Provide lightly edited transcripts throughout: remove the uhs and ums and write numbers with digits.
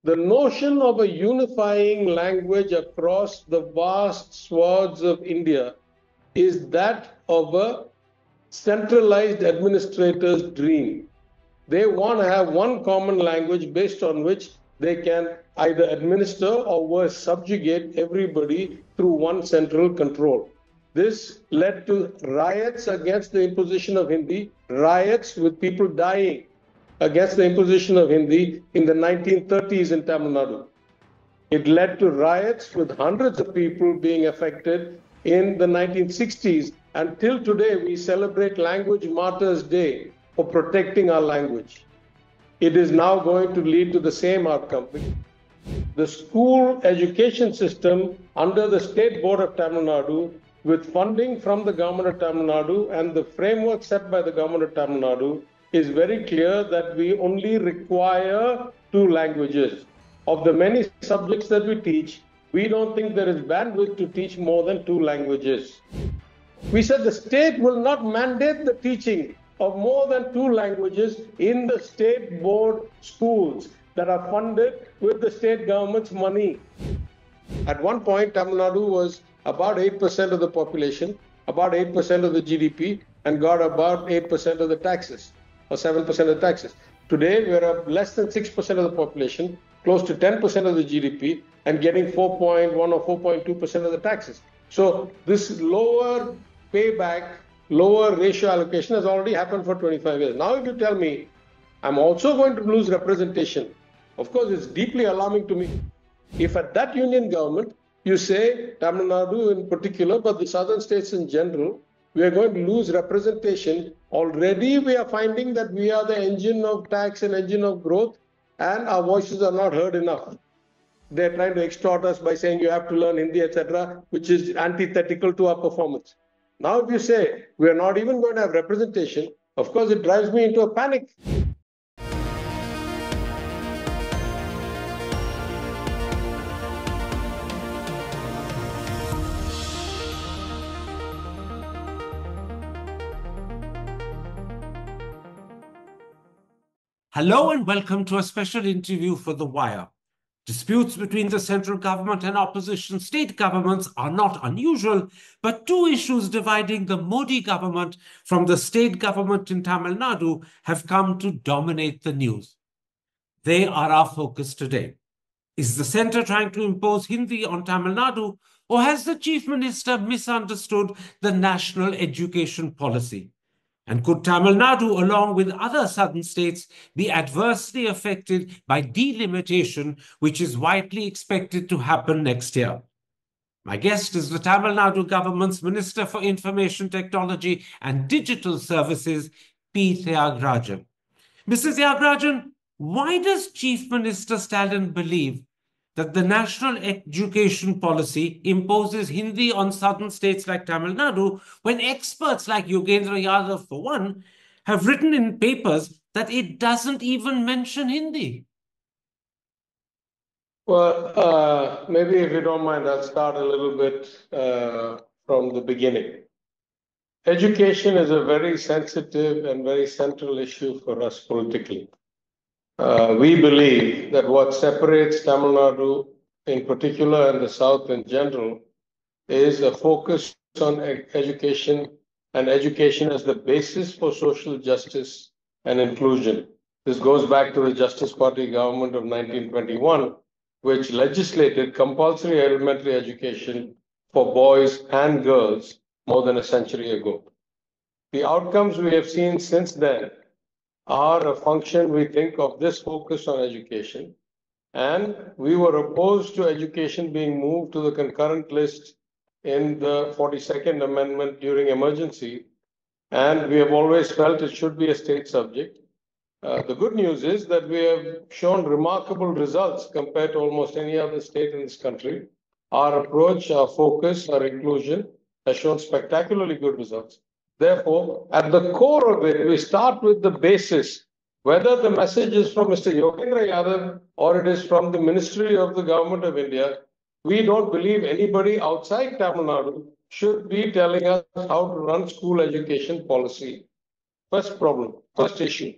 The notion of a unifying language across the vast swaths of India is that of a centralized administrator's dream. They want to have one common language based on which they can either administer or worse, subjugate everybody through one central control. This led to riots against the imposition of Hindi, riots with people dying against the imposition of Hindi in the 1930s in Tamil Nadu. It led to riots with hundreds of people being affected in the 1960s. Until today, we celebrate Language Martyrs Day for protecting our language. It is now going to lead to the same outcome. The school education system under the State Board of Tamil Nadu, with funding from the government of Tamil Nadu and the framework set by the government of Tamil Nadu, is very clear that we only require 2 languages. Of the many subjects that we teach, we don't think there is bandwidth to teach more than 2 languages. We said the state will not mandate the teaching of more than 2 languages in the state board schools that are funded with the state government's money. At one point, Tamil Nadu was about 8% of the population, about 8% of the GDP, and got about 8% of the taxes, or 7% of the taxes. Today, we're at less than 6% of the population, close to 10% of the GDP, and getting 4.1 or 4.2% of the taxes. So this lower payback, lower ratio allocation has already happened for 25 years. Now, if you tell me, I'm also going to lose representation, of course, it's deeply alarming to me. If at that union government, you say, Tamil Nadu in particular, but the southern states in general, we are going to lose representation. Already we are finding that we are the engine of tax and engine of growth, and our voices are not heard enough. They're trying to extort us by saying you have to learn Hindi, etc., which is antithetical to our performance. Now, if you say we are not even going to have representation, of course, it drives me into a panic. Hello and welcome to a special interview for The Wire. Disputes between the central government and opposition state governments are not unusual, but 2 issues dividing the Modi government from the state government in Tamil Nadu have come to dominate the news. They are our focus today. Is the centre trying to impose Hindi on Tamil Nadu, or has the Chief Minister misunderstood the national education policy? And could Tamil Nadu, along with other southern states, be adversely affected by delimitation, which is widely expected to happen next year? My guest is the Tamil Nadu government's Minister for Information Technology and Digital Services, P. Thiaga Rajan. Mr. Thiaga Rajan, why does Chief Minister Stalin believe that the national education policy imposes Hindi on southern states like Tamil Nadu, when experts like Yogendra Yadav, for one, have written in papers that it doesn't even mention Hindi? Well, maybe if you don't mind, I'll start a little bit from the beginning. Education is a very sensitive and very central issue for us politically. We believe that what separates Tamil Nadu in particular and the South in general is a focus on education, and education as the basis for social justice and inclusion. This goes back to the Justice Party government of 1921, which legislated compulsory elementary education for boys and girls more than a century ago. The outcomes we have seen since then are a function, we think, of this focus on education. And we were opposed to education being moved to the concurrent list in the 42nd Amendment during emergency. And we have always felt it should be a state subject. The good news is that we have shown remarkable results compared to almost any other state in this country. Our approach, our focus, our inclusion has shown spectacularly good results. Therefore, at the core of it, we start with the basis, whether the message is from Mr. Yogendra Yadav or it is from the Ministry of the Government of India. We don't believe anybody outside Tamil Nadu should be telling us how to run school education policy. First problem, first issue.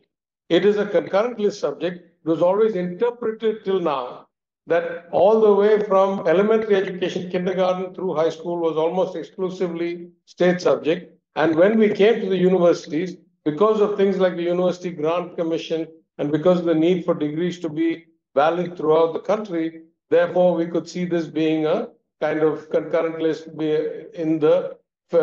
It is a concurrent list subject. was always interpreted till now that all the way from elementary education, kindergarten through high school was almost exclusively state subject. And when we came to the universities, because of things like the University Grant Commission and because of the need for degrees to be valid throughout the country, therefore we could see this being a kind of concurrent list in the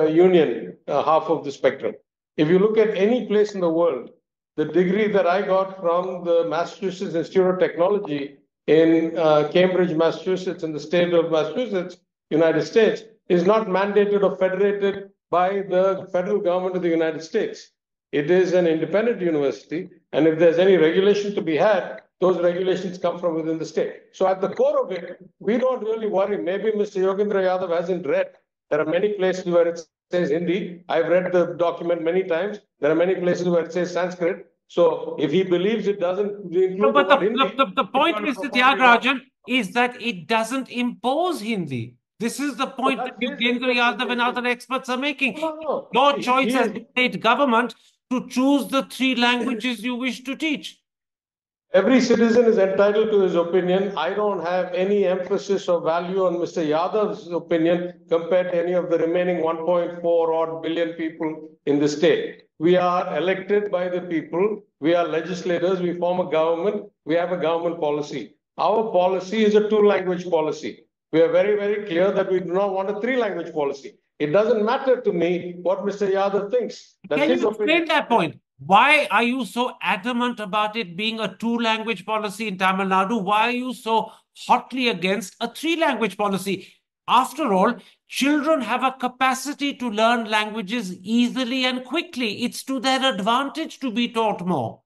union half of the spectrum. If you look at any place in the world, the degree that I got from the Massachusetts Institute of Technology in Cambridge, Massachusetts, in the state of Massachusetts, United States, is not mandated or federated by the federal government of the United States. It is an independent university, and if there's any regulation to be had, those regulations come from within the state. So at the core of it, we don't really worry. Maybe Mr. Yogendra Yadav hasn't read. There are many places where it says Hindi. I've read the document many times. There are many places where it says Sanskrit. So if he believes it doesn't include No, but Hindi, the point, Mr. Thiaga Rajan, is that it doesn't impose Hindi. This is the point that Yogendra Yadav and other experts are making. No. Your choice as the state government to choose the 3 languages you wish to teach. Every citizen is entitled to his opinion. I don't have any emphasis or value on Mr. Yadav's opinion compared to any of the remaining 1.4 odd billion people in the state. We are elected by the people. We are legislators. We form a government. We have a government policy. Our policy is a 2-language policy. We are very, very clear that we do not want a 3-language policy. It doesn't matter to me what Mr. Yadav thinks. That's Can his you opinion. explain that point? Why are you so adamant about it being a 2-language policy in Tamil Nadu? Why are you so hotly against a 3-language policy? After all, children have a capacity to learn languages easily and quickly. It's to their advantage to be taught more.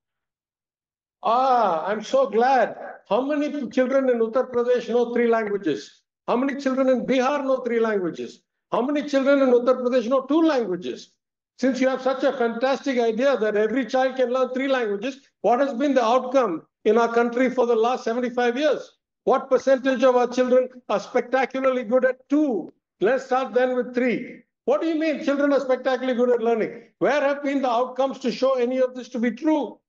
I'm so glad. How many children in Uttar Pradesh know 3 languages? How many children in Bihar know 3 languages? How many children in Uttar Pradesh know 2 languages? Since you have such a fantastic idea that every child can learn 3 languages, what has been the outcome in our country for the last 75 years? What percentage of our children are spectacularly good at 2? Let's start then with 3. What do you mean children are spectacularly good at learning? Where have been the outcomes to show any of this to be true?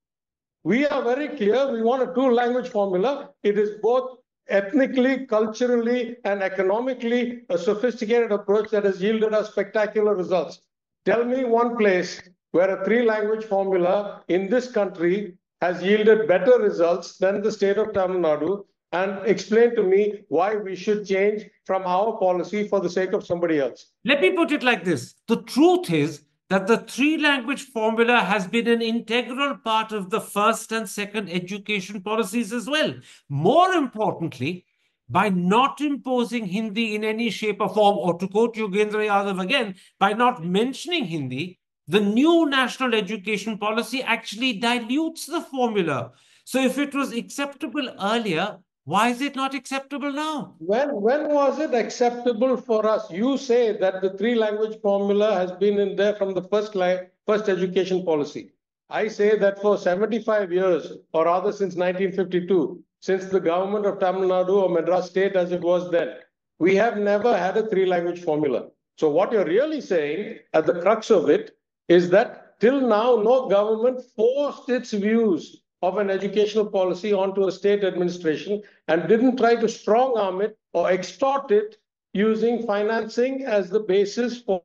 We are very clear. We want a 2-language formula. It is both ethnically, culturally, and economically a sophisticated approach that has yielded us spectacular results. Tell me one place where a 3-language formula in this country has yielded better results than the state of Tamil Nadu, and explain to me why we should change from our policy for the sake of somebody else. Let me put it like this. The truth is that the 3-language formula has been an integral part of the first and second education policies as well. More importantly, by not imposing Hindi in any shape or form, or to quote Yogendra Yadav again, by not mentioning Hindi, the new national education policy actually dilutes the formula. So if it was acceptable earlier, why is it not acceptable now? When was it acceptable for us? You say that the 3-language formula has been in there from the first education policy. I say that for 75 years, or rather since 1952, since the government of Tamil Nadu or Madras state as it was then, we have never had a 3-language formula. So what you're really saying at the crux of it is that till now, no government forced its views of an educational policy onto a state administration and didn't try to strong arm it or extort it using financing as the basis for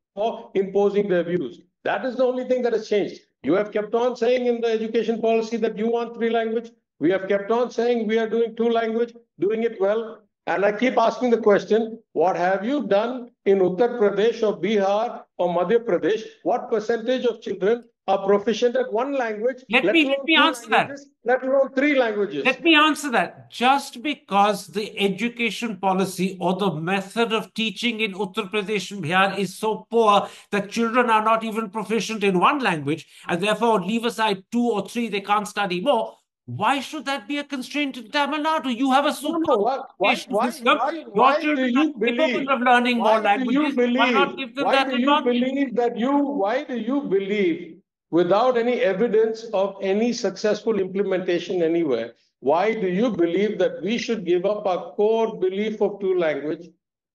imposing their views. That is the only thing that has changed. You have kept on saying in the education policy that you want 3-language. We have kept on saying we are doing 2-language, doing it well. And I keep asking the question, what have you done in Uttar Pradesh or Bihar or Madhya Pradesh? What percentage of children are proficient at 1 language? Let me answer that. Let alone 3 languages. Let me answer that. Just because the education policy or the method of teaching in Uttar Pradesh and Bihar is so poor that children are not even proficient in 1 language and therefore leave aside 2 or 3, they can't study more. Why should that be a constraint in Tamil Nadu? You have a super education system. Your children are capable of learning more languages. Why not give them that advantage? Why do you believe, without any evidence of any successful implementation anywhere, why do you believe that we should give up our core belief of 2-language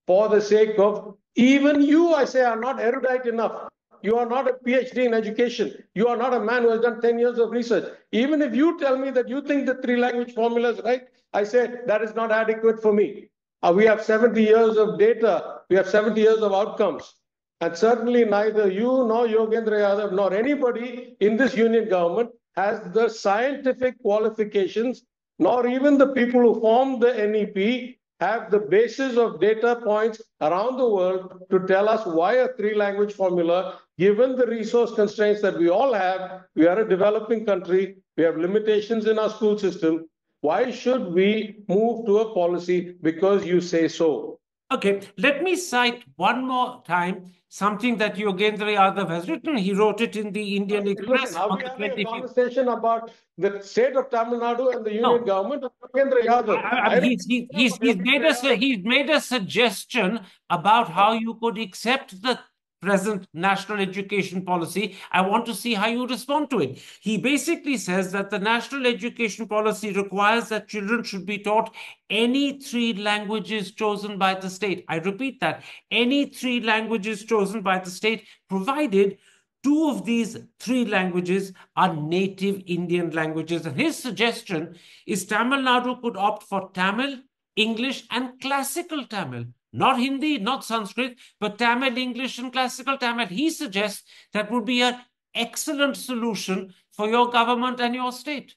for the sake of, even you, I say, are not erudite enough You are not a PhD in education. You are not a man who has done 10 years of research. Even if you tell me that you think the three-language formula is right, I say that is not adequate for me. We have 70 years of data. We have 70 years of outcomes. And certainly neither you nor Yogendra Yadav nor anybody in this union government has the scientific qualifications, nor even the people who formed the NEP have the basis of data points around the world to tell us why a three-language formula, given the resource constraints that we all have, we are a developing country, we have limitations in our school system, why should we move to a policy because you say so? Okay, let me cite one more time something that Yogendra Yadav has written. He wrote it in the Indian Express. Listen, are we having a conversation about the state of Tamil Nadu and the union government of Yogendra Yadav? He's made a suggestion about how you could accept the present national education policy. I want to see how you respond to it. He basically says that the national education policy requires that children should be taught any three languages chosen by the state. I repeat that, any three languages chosen by the state, provided two of these three languages are native Indian languages. And his suggestion is Tamil Nadu could opt for Tamil, English, and classical Tamil. Not Hindi, not Sanskrit, but Tamil, English, and classical Tamil. He suggests that would be an excellent solution for your government and your state.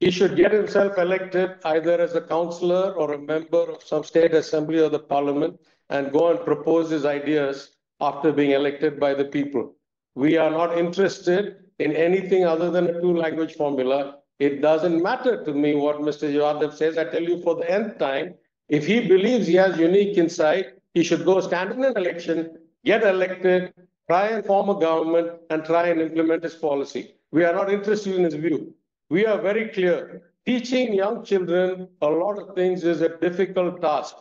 He should get himself elected either as a councillor or a member of some state assembly or the parliament and go and propose his ideas after being elected by the people. We are not interested in anything other than a two-language formula. It doesn't matter to me what Mr. Yadav says. I tell you for the nth time, if he believes he has unique insight, he should go stand in an election, get elected, try and form a government, and try and implement his policy. We are not interested in his view. We are very clear. Teaching young children a lot of things is a difficult task.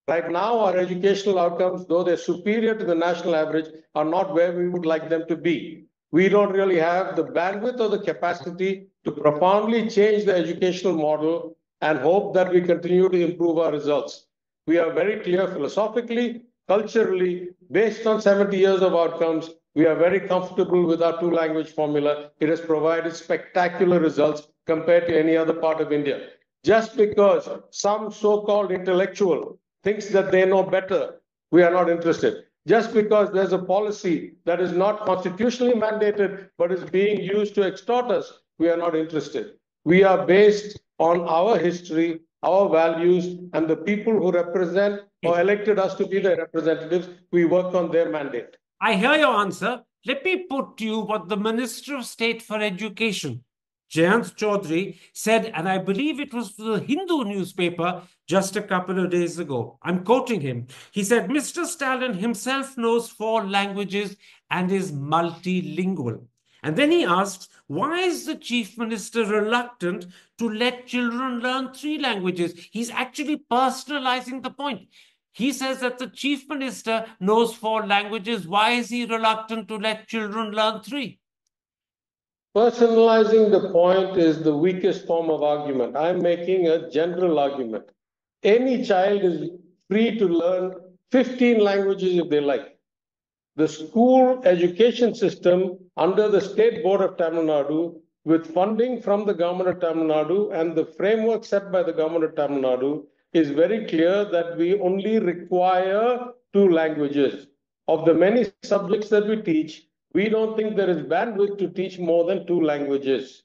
Right now, our educational outcomes, though they're superior to the national average, are not where we would like them to be. We don't really have the bandwidth or the capacity to profoundly change the educational model and hope that we continue to improve our results. We are very clear philosophically, culturally, based on 70 years of outcomes, we are very comfortable with our two-language formula. It has provided spectacular results compared to any other part of India. Just because some so-called intellectual thinks that they know better, we are not interested. Just because there's a policy that is not constitutionally mandated, but is being used to extort us, we are not interested. We are based on our history, our values, and the people who represent or elected us to be their representatives. We work on their mandate. I hear your answer. Let me put to you what the Minister of State for Education, Jayant Chaudhary, said, and I believe it was to the Hindu newspaper just a couple of days ago. I'm quoting him. He said, Mr. Stalin himself knows 4 languages and is multilingual. And then he asks, why is the chief minister reluctant to let children learn 3 languages? He's actually personalizing the point. He says that the chief minister knows 4 languages. Why is he reluctant to let children learn 3? Personalizing the point is the weakest form of argument. I'm making a general argument. Any child is free to learn 15 languages if they like. The school education system under the State Board of Tamil Nadu, with funding from the government of Tamil Nadu and the framework set by the government of Tamil Nadu, is very clear that we only require 2 languages. Of the many subjects that we teach, we don't think there is bandwidth to teach more than 2 languages.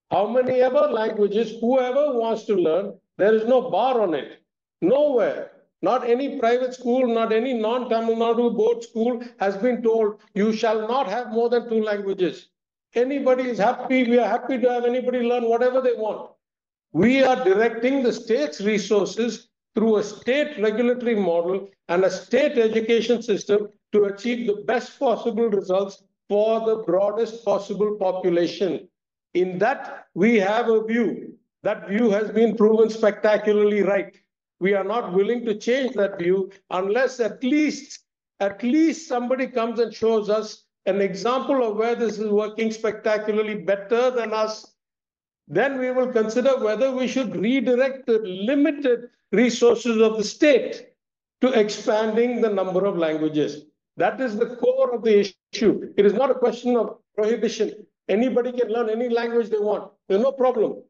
How many ever languages, whoever wants to learn, there is no bar on it. Nowhere. Not any private school, not any non-Tamil Nadu board school has been told you shall not have more than 2 languages. Anybody is happy, we are happy to have anybody learn whatever they want. We are directing the state's resources through a state regulatory model and a state education system to achieve the best possible results for the broadest possible population. In that, we have a view. That view has been proven spectacularly right. We are not willing to change that view unless at least somebody comes and shows us an example of where this is working spectacularly better than us. Then we will consider whether we should redirect the limited resources of the state to expanding the number of languages. That is the core of the issue. It is not a question of prohibition. Anybody can learn any language they want. There's no problem.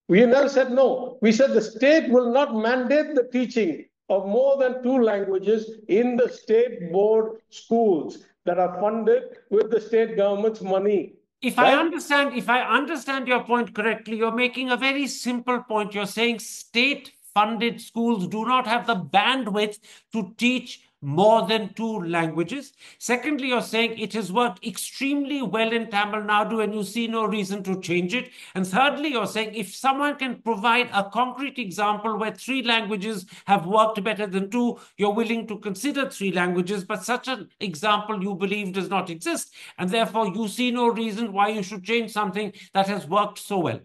We never said no. We said the state will not mandate the teaching of more than 2 languages in the state board schools that are funded with the state government's money. If I understand your point correctly, you're making a very simple point. You're saying state-funded schools do not have the bandwidth to teach more than 2 languages. Secondly, you're saying it has worked extremely well in Tamil Nadu and you see no reason to change it. And thirdly, you're saying if someone can provide a concrete example where 3 languages have worked better than 2, you're willing to consider 3 languages, but such an example you believe does not exist. And therefore, you see no reason why you should change something that has worked so well.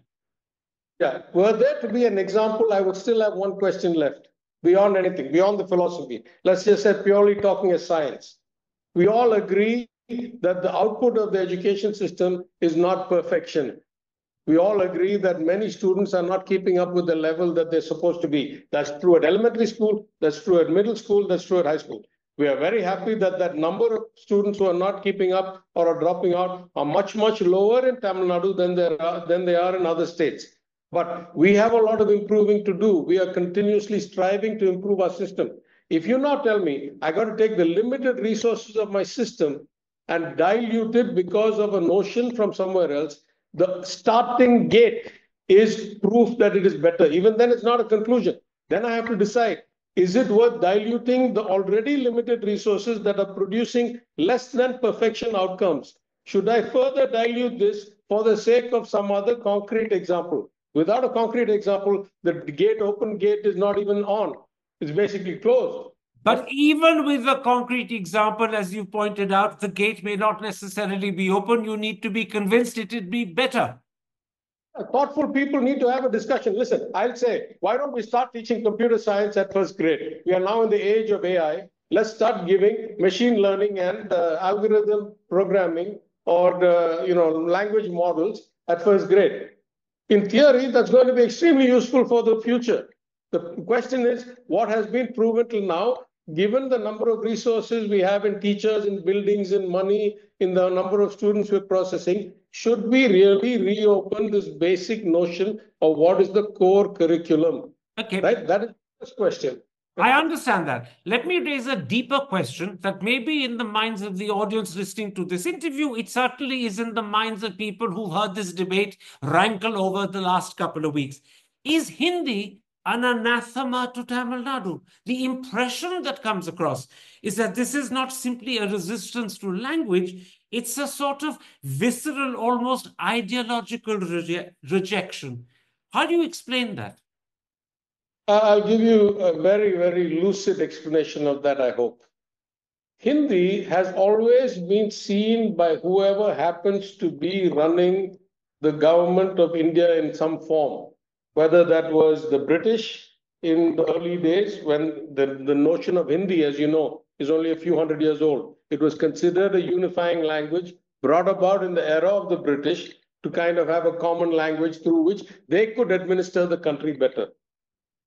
Yeah, were there to be an example, I would still have one question left. Beyond anything, beyond the philosophy. Let's just say purely talking as science. We all agree that the output of the education system is not perfection. We all agree that many students are not keeping up with the level that they're supposed to be. That's true at elementary school, that's true at middle school, that's true at high school. We are very happy that that number of students who are not keeping up or are dropping out are much, much lower in Tamil Nadu than they are in other states. But we have a lot of improving to do. We are continuously striving to improve our system. If you now tell me, I got to take the limited resources of my system and dilute it because of a notion from somewhere else, the starting gate is proof that it is better. Even then, it's not a conclusion. Then I have to decide, is it worth diluting the already limited resources that are producing less than perfection outcomes? Should I further dilute this for the sake of some other concrete example? Without a concrete example, the open gate is not even on. It's basically closed. But even with a concrete example, as you pointed out, the gate may not necessarily be open. You need to be convinced it would be better. Thoughtful people need to have a discussion. Listen, I'll say, why don't we start teaching computer science at first grade? We are now in the age of AI. Let's start giving machine learning and algorithm programming or language models at first grade. In theory, that's going to be extremely useful for the future. The question is, what has been proven till now, given the number of resources we have in teachers, in buildings, in money, in the number of students we're processing, should we really reopen this basic notion of what is the core curriculum? Okay. Right? That is the first question. I understand that. Let me raise a deeper question that may be in the minds of the audience listening to this interview. It certainly is in the minds of people who've heard this debate rankle over the last couple of weeks. Is Hindi an anathema to Tamil Nadu? The impression that comes across is that this is not simply a resistance to language, it's a sort of visceral, almost ideological rejection. How do you explain that? I'll give you a very, very lucid explanation of that, I hope. Hindi has always been seen by whoever happens to be running the government of India in some form, whether that was the British in the early days when the notion of Hindi, as you know, is only a few hundred years old. It was considered a unifying language brought about in the era of the British to kind of have a common language through which they could administer the country better.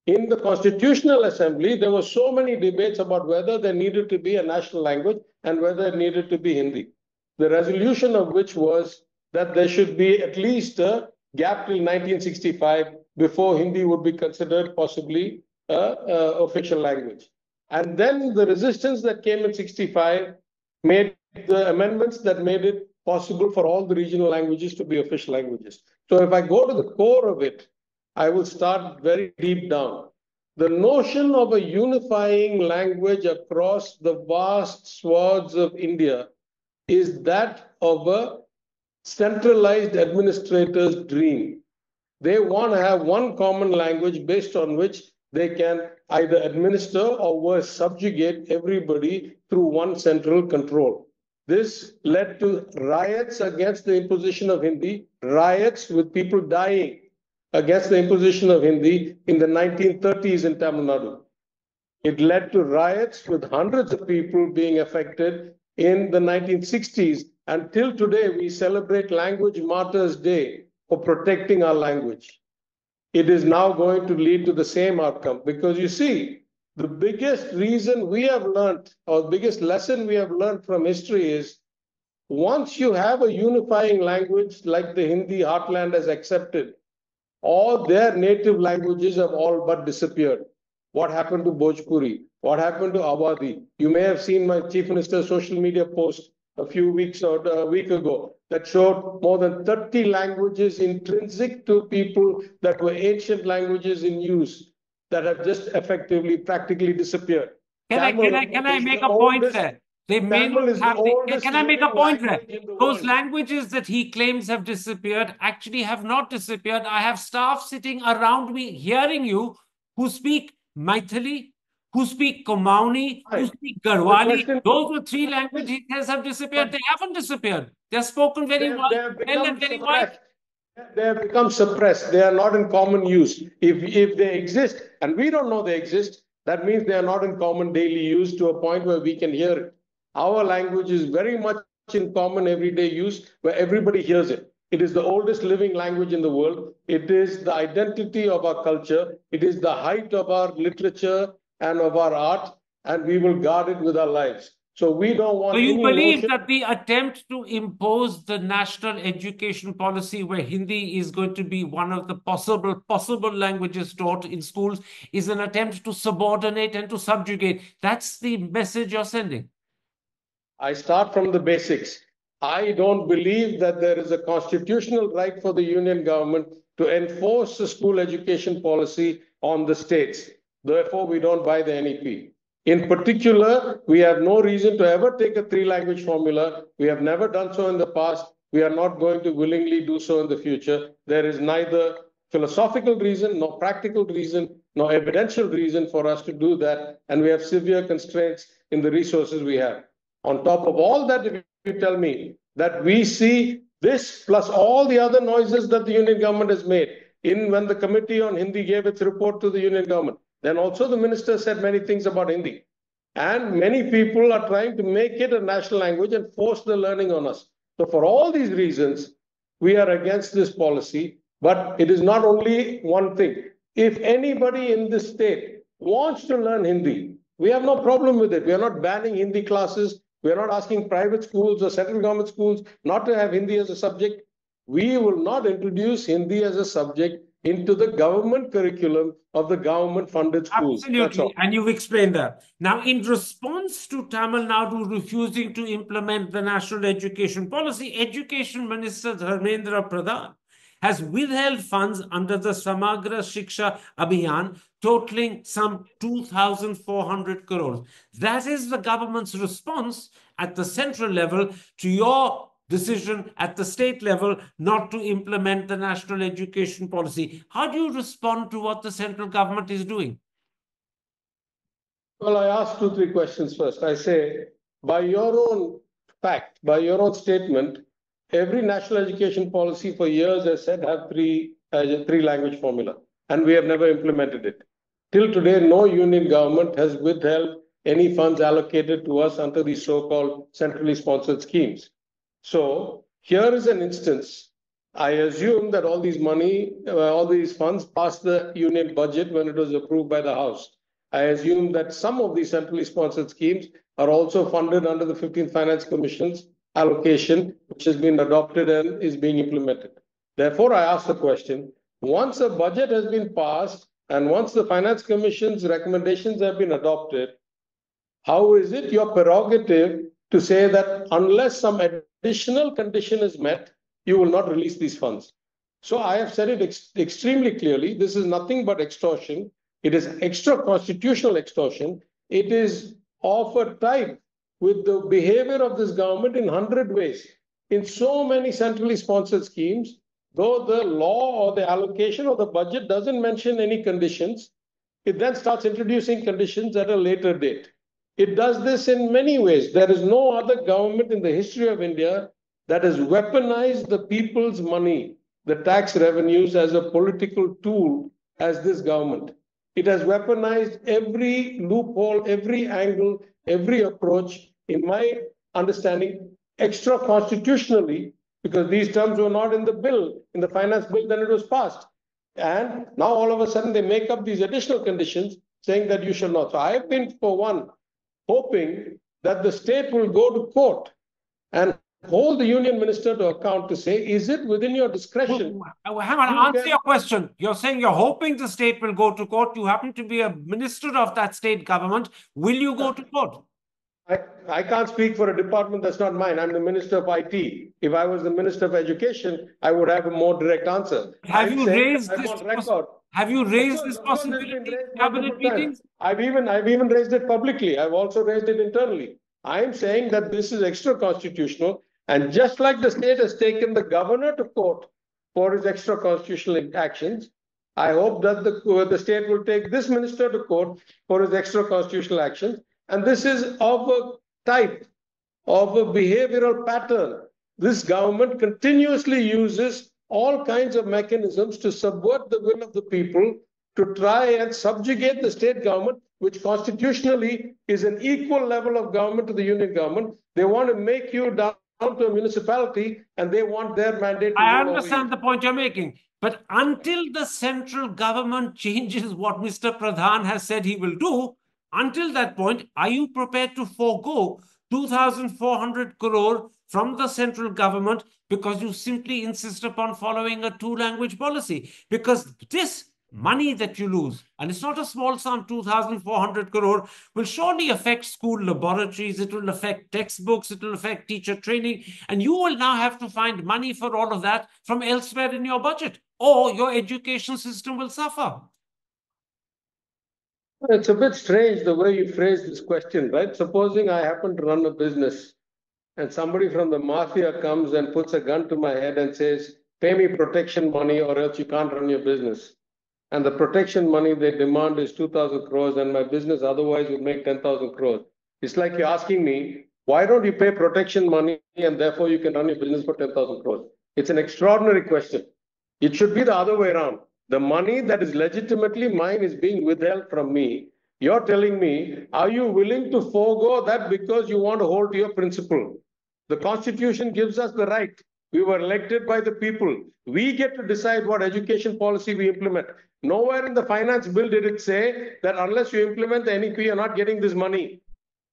In the Constitutional Assembly, there were so many debates about whether there needed to be a national language and whether it needed to be Hindi. The resolution of which was that there should be at least a gap till 1965 before Hindi would be considered possibly an official language. And then the resistance that came in 65 made the amendments that made it possible for all the regional languages to be official languages. So if I go to the core of it, I will start very deep down. The notion of a unifying language across the vast swaths of India is that of a centralized administrator's dream. They want to have one common language based on which they can either administer or worse, subjugate everybody through one central control. This led to riots against the imposition of Hindi, riots with people dying against the imposition of Hindi in the 1930s in Tamil Nadu. It led to riots with hundreds of people being affected in the 1960s. Until today, we celebrate Language Martyrs Day for protecting our language. It is now going to lead to the same outcome because you see, The biggest reason we have learned, or biggest lesson we have learned from history is, once you have a unifying language like the Hindi heartland has accepted, all their native languages have all but disappeared. What happened to Bhojpuri? What happened to Awadhi? You may have seen my Chief Minister's social media post a few weeks or a week ago that showed more than 30 languages intrinsic to people that were ancient languages in use that have just effectively, practically disappeared. Can I make a point there? They may Tamil not is the have oldest can I make a living point there? language in the Those world. languages that he claims have disappeared actually have not disappeared. I have staff sitting around me hearing you who speak Maithili, who speak Kumauni, who speak Garhwali. Those were three languages he says have disappeared. They haven't disappeared. They're spoken very well and very widely. They have become suppressed. They are not in common use. If they exist, and we don't know they exist, that means they are not in common daily use to a point where we can hear it. Our language is very much in common everyday use where everybody hears it. It is the oldest living language in the world. It is the identity of our culture. It is the height of our literature and of our art, and we will guard it with our lives. So we don't want. So you believe that the attempt to impose the national education policy where Hindi is going to be one of the possible languages taught in schools is an attempt to subordinate and to subjugate. That's the message you're sending. I start from the basics. I don't believe that there is a constitutional right for the union government to enforce a school education policy on the states. Therefore, we don't buy the NEP. In particular, we have no reason to ever take a three-language formula. We have never done so in the past. We are not going to willingly do so in the future. There is neither philosophical reason, nor practical reason, nor evidential reason for us to do that. And we have severe constraints in the resources we have. On top of all that, if you tell me that we see this plus all the other noises that the union government has made when the committee on Hindi gave its report to the union government, then also the minister said many things about Hindi. And many people are trying to make it a national language and force the learning on us. So for all these reasons, we are against this policy. But it is not only one thing. If anybody in this state wants to learn Hindi, we have no problem with it. We are not banning Hindi classes. We are not asking private schools or central government schools not to have Hindi as a subject. We will not introduce Hindi as a subject into the government curriculum of the government-funded schools. Absolutely, and you've explained that. Now, in response to Tamil Nadu refusing to implement the national education policy, Education Minister Dharmendra Pradhan has withheld funds under the Samagra Shiksha Abhiyan totaling some 2,400 crores. That is the government's response at the central level to your decision at the state level not to implement the national education policy. How do you respond to what the central government is doing? Well, I ask 2-3 questions first. I say, by your own fact, by your own statement, every national education policy for years has said have three language formula, and we have never implemented it. Till today, no union government has withheld any funds allocated to us under these so-called centrally sponsored schemes. So here is an instance. I assume that all these funds passed the union budget when it was approved by the House. I assume that some of these centrally sponsored schemes are also funded under the 15th Finance Commission's allocation, which has been adopted and is being implemented. Therefore, I ask the question, once a budget has been passed and once the Finance Commission's recommendations have been adopted, how is it your prerogative to say that unless some additional condition is met, you will not release these funds? So I have said it extremely clearly. This is nothing but extortion. It is extra-constitutional extortion. It is of a type with the behavior of this government in 100 ways. In so many centrally sponsored schemes, though the law or the allocation or the budget doesn't mention any conditions, it then starts introducing conditions at a later date. It does this in many ways. There is no other government in the history of India that has weaponized the people's money, the tax revenues, as a political tool as this government. It has weaponized every loophole, every angle, every approach, in my understanding, extra-constitutionally, because these terms were not in the bill, in the finance bill, then it was passed. And now all of a sudden they make up these additional conditions saying that you shall not. So I've been, for one, hoping that the state will go to court and hold the union minister to account to say, is it within your discretion? Hang on, answer your question. You're saying you're hoping the state will go to court. You happen to be a minister of that state government. Will you go to court? I can't speak for a department that's not mine. I'm the Minister of IT. If I was the Minister of Education, I would have a more direct answer. Have you raised this possibility in cabinet meetings? I've even raised it publicly. I've also raised it internally. I'm saying that this is extra constitutional, and just like the state has taken the governor to court for his extra constitutional actions, I hope that the state will take this minister to court for his extra constitutional actions. And this is of a type of a behavioral pattern. This government continuously uses all kinds of mechanisms to subvert the will of the people, to try and subjugate the state government, which constitutionally is an equal level of government to the union government. They want to make you down to a municipality, and they want their mandate to I understand the point you're making. But until the central government changes what Mr. Pradhan has said he will do, until that point, are you prepared to forego 2,400 crore from the central government because you simply insist upon following a two-language policy? Because this money that you lose, and it's not a small sum, 2,400 crore, will surely affect school laboratories, it will affect textbooks, it will affect teacher training, and you will now have to find money for all of that from elsewhere in your budget, or your education system will suffer. It's a bit strange the way you phrase this question, right? Supposing I happen to run a business and somebody from the mafia comes and puts a gun to my head and says, pay me protection money or else you can't run your business. And the protection money they demand is 2,000 crores and my business otherwise would make 10,000 crores. It's like you're asking me, why don't you pay protection money and therefore you can run your business for 10,000 crores? It's an extraordinary question. It should be the other way around. The money that is legitimately mine is being withheld from me. You're telling me, are you willing to forego that because you want to hold to your principle? The Constitution gives us the right. We were elected by the people. We get to decide what education policy we implement. Nowhere in the finance bill did it say that unless you implement the NEP, you're not getting this money.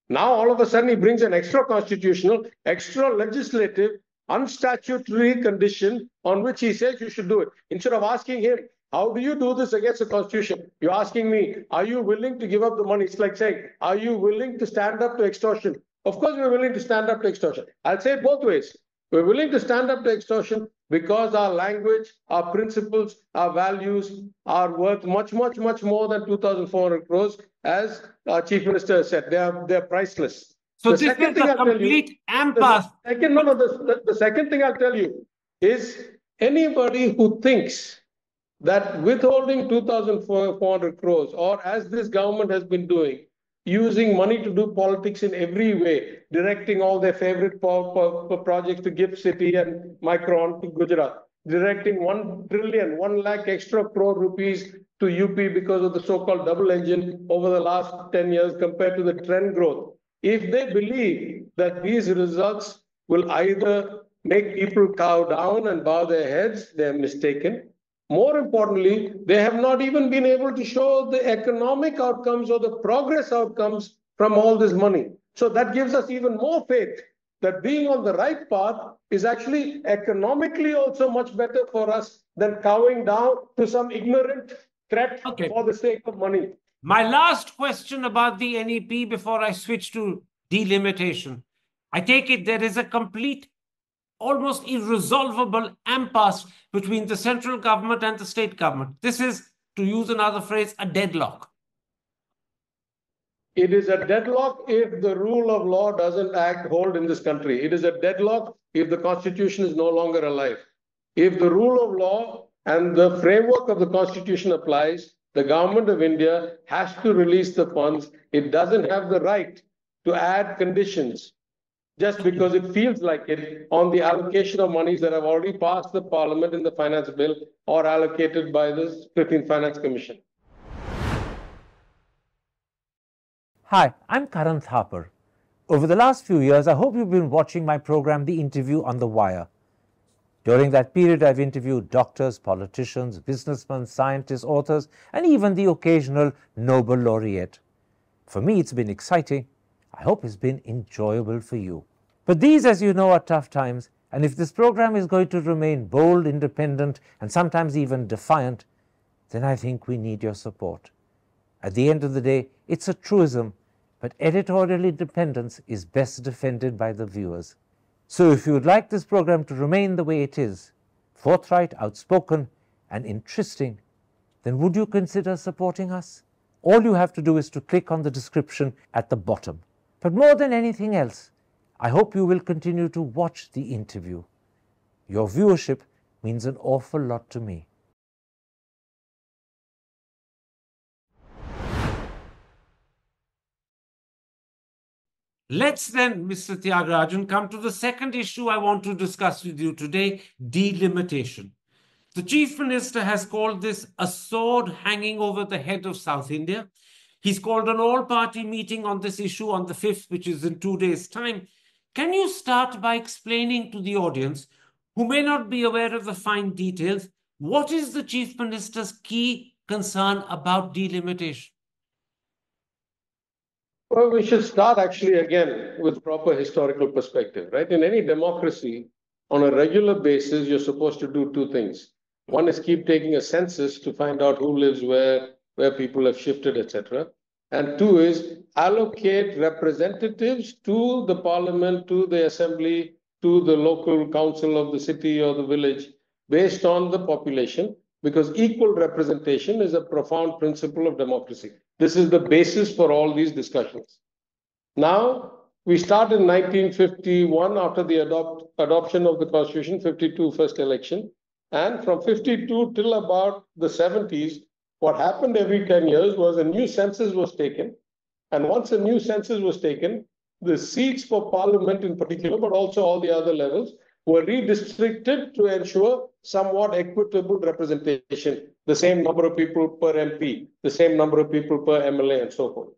Now, all of a sudden, he brings an extra constitutional, extra legislative, unstatutory condition on which he says you should do it. Instead of asking him, how do you do this against the Constitution? You're asking me, are you willing to give up the money? It's like saying, are you willing to stand up to extortion? Of course, we're willing to stand up to extortion. I'll say it both ways. We're willing to stand up to extortion because our language, our principles, our values are worth much, much, much more than 2,400 crores, as our Chief Minister said. They're priceless. So this is a complete impasse. The second thing I'll tell you is anybody who thinks that withholding 2,400 crores, or as this government has been doing, using money to do politics in every way, directing all their favorite projects to GIFT City and Micron to Gujarat, directing 1 trillion, 1 lakh extra crore rupees to UP because of the so-called double engine over the last 10 years compared to the trend growth. If they believe that these results will either make people cow down and bow their heads, they're mistaken. More importantly, they have not even been able to show the economic outcomes or the progress outcomes from all this money. So that gives us even more faith that being on the right path is actually economically also much better for us than cowing down to some ignorant threat for the sake of money. My last question about the NEP before I switch to delimitation. I take it there is a complete, almost irresolvable impasse between the central government and the state government. This is, to use another phrase, a deadlock. It is a deadlock if the rule of law doesn't hold in this country. It is a deadlock if the Constitution is no longer alive. If the rule of law and the framework of the Constitution applies, the government of India has to release the funds. It doesn't have the right to add conditions just because it feels like it on the allocation of monies that have already passed the parliament in the finance bill or allocated by the 15th Finance Commission. Hi, I'm Karan Thapar. Over the last few years, I hope you've been watching my program, The Interview on the Wire. During that period, I've interviewed doctors, politicians, businessmen, scientists, authors, and even the occasional Nobel laureate. For me, it's been exciting. I hope it's been enjoyable for you. But these, as you know, are tough times, and if this program is going to remain bold, independent, and sometimes even defiant, then I think we need your support. At the end of the day, it's a truism, but editorial independence is best defended by the viewers. So if you would like this program to remain the way it is, forthright, outspoken, and interesting, then would you consider supporting us? All you have to do is to click on the description at the bottom. But more than anything else, I hope you will continue to watch the interview. Your viewership means an awful lot to me. Let's then, Mr. Thiaga Rajan, come to the second issue I want to discuss with you today, delimitation. The Chief Minister has called this a sword hanging over the head of South India. He's called an all-party meeting on this issue on the 5th, which is in 2 days' time. Can you start by explaining to the audience, who may not be aware of the fine details, what is the Chief Minister's key concern about delimitation? Well, we should start actually again with proper historical perspective, right? In any democracy, on a regular basis, you're supposed to do two things. One is keep taking a census to find out who lives where people have shifted, etc. And two is allocate representatives to the parliament, to the assembly, to the local council of the city or the village based on the population, because equal representation is a profound principle of democracy. This is the basis for all these discussions. Now, we start in 1951 after the adoption of the Constitution, 52 first election. And from 52 till about the 70s, what happened every 10 years was a new census was taken. And once a new census was taken, the seats for parliament in particular, but also all the other levels, were redistricted to ensure somewhat equitable representation, the same number of people per MP, the same number of people per MLA, and so forth.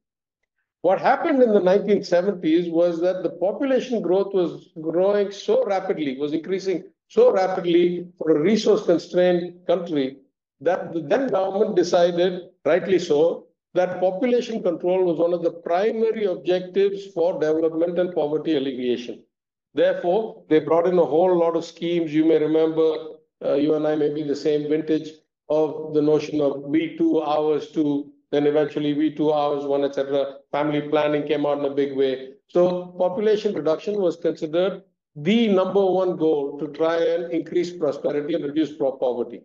What happened in the 1970s was that the population growth was growing so rapidly, was increasing so rapidly for a resource-constrained country, that the then government decided, rightly so, that population control was one of the primary objectives for development and poverty alleviation. Therefore, they brought in a whole lot of schemes. You may remember, you and I may be the same vintage of the notion of V2 hours 2, then eventually V2 hours 1, etc. Family planning came out in a big way. So population reduction was considered the number one goal to try and increase prosperity and reduce poverty.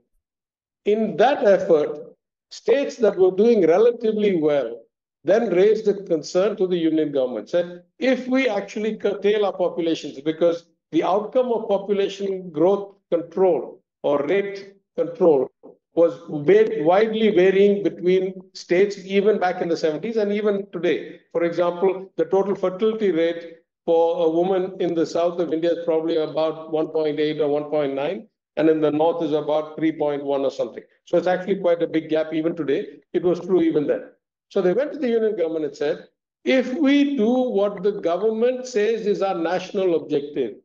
In that effort, states that were doing relatively well then raised a concern to the union government, said, if we actually curtail our populations, because the outcome of population growth control or rate control was widely varying between states, even back in the 70s and even today. For example, the total fertility rate for a woman in the south of India is probably about 1.8 or 1.9. And in the north is about 3.1 or something. So it's actually quite a big gap even today. It was true even then. So they went to the union government and said, if we do what the government says is our national objective,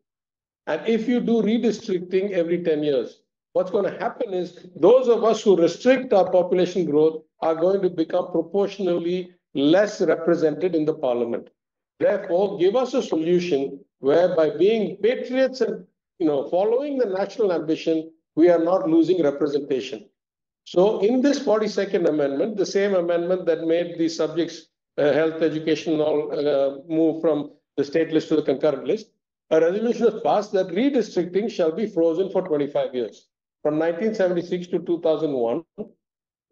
and if you do redistricting every 10 years, what's going to happen is those of us who restrict our population growth are going to become proportionally less represented in the parliament. Therefore, give us a solution where by being patriots and following the national ambition, we are not losing representation. So in this 42nd amendment, the same amendment that made the subjects, health, education, and all move from the state list to the concurrent list, a resolution was passed that redistricting shall be frozen for 25 years. From 1976 to 2001,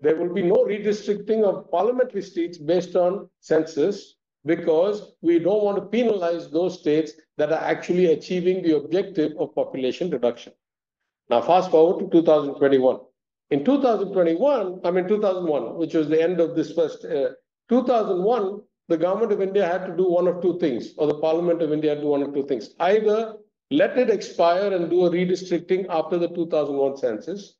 there will be no redistricting of parliamentary seats based on census, because we don't want to penalize those states that are actually achieving the objective of population reduction. Now, fast forward to 2021. In 2001, which was the end of this first, 2001, the government of India had to do one of two things, or the Parliament of India had to do one of two things. Either let it expire and do a redistricting after the 2001 census,